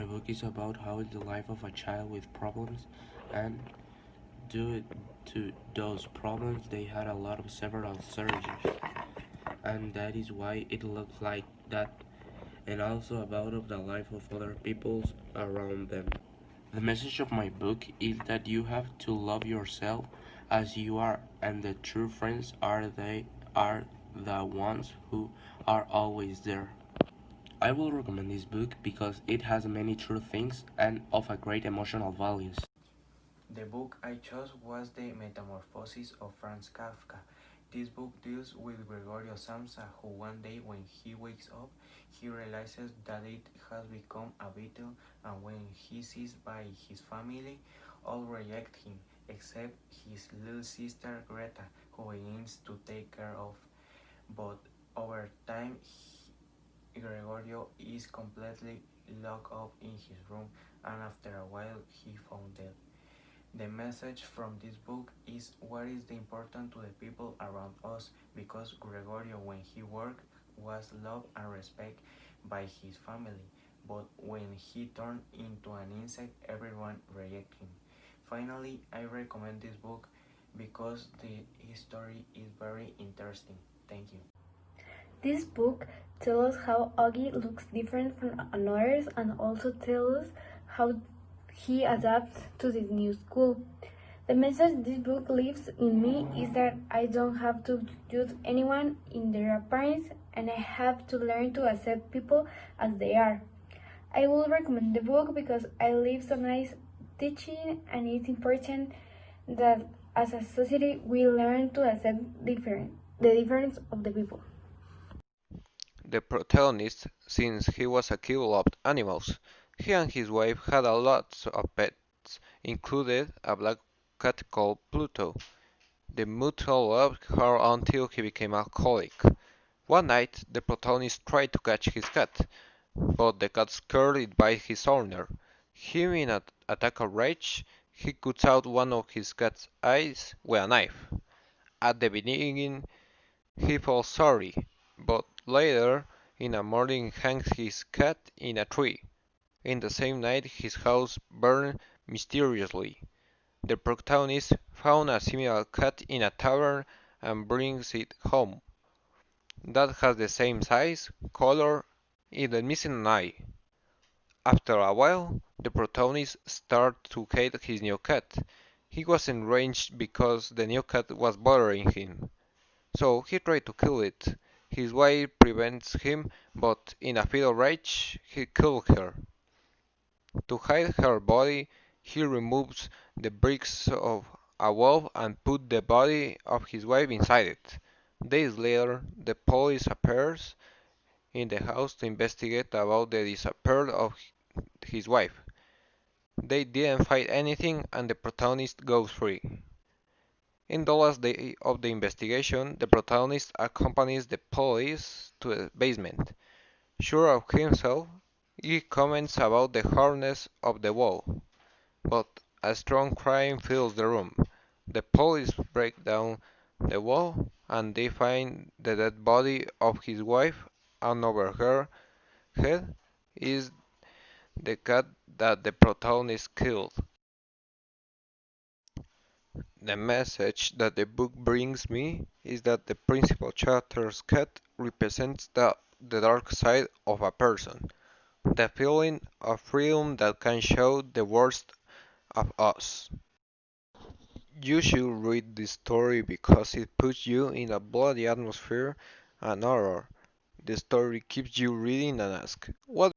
My book is about how the life of a child with problems and due to those problems they had a lot of several surgeries and that is why it looks like that and also about of the life of other peoples around them. The message of my book is that you have to love yourself as you are and the true friends are the ones who are always there. I will recommend this book because it has many true things and of a great emotional values. The book I chose was The Metamorphosis of Franz Kafka. This book deals with Gregorio Samsa, who one day when he wakes up, he realizes that it has become a battle, and when he sees by his family, all reject him, except his little sister Greta, who he begins to take care of. But over time, Gregorio is completely locked up in his room, and after a while, he found dead. The message from this book is what is the important to the people around us because Gregorio when he worked was loved and respected by his family, but when he turned into an insect everyone rejected him. Finally, I recommend this book because the history is very interesting. Thank you. This book tells us how Augie looks different from others and also tells us how he adapts to this new school. The message this book leaves in me is that I don't have to judge anyone in their appearance and I have to learn to accept people as they are. I will recommend the book because I live so nice teaching and it's important that as a society we learn to accept the difference of the people. The protagonist, since he was a kid, loved animals. He and his wife had a lot of pets, included a black cat called Pluto. The mutual loved her until he became alcoholic. One night, the protagonist tried to catch his cat, but the cat scared it by his owner. Him in an attack of rage, he cuts out one of his cat's eyes with a knife. At the beginning, he felt sorry, but later, in a morning, hangs his cat in a tree. In the same night, his house burned mysteriously. The protagonist found a similar cat in a tavern and brings it home. That has the same size, color, even missing an eye. After a while, the protagonist started to hate his new cat. He was enraged because the new cat was bothering him. So he tried to kill it. His wife prevents him, but in a fit of rage, he kills her. To hide her body, he removes the bricks of a wall and puts the body of his wife inside it. Days later, the police appears in the house to investigate about the disappearance of his wife. They didn't find anything and the protagonist goes free. In the last day of the investigation, the protagonist accompanies the police to the basement. Sure of himself, he comments about the hardness of the wall, but a strong crying fills the room. The police break down the wall and they find the dead body of his wife, and over her head is the cat that the protagonist killed. The message that the book brings me is that the principal character's cat represents the dark side of a person, the feeling of freedom that can show the worst of us. You should read this story because it puts you in a bloody atmosphere and horror. The story keeps you reading and ask, what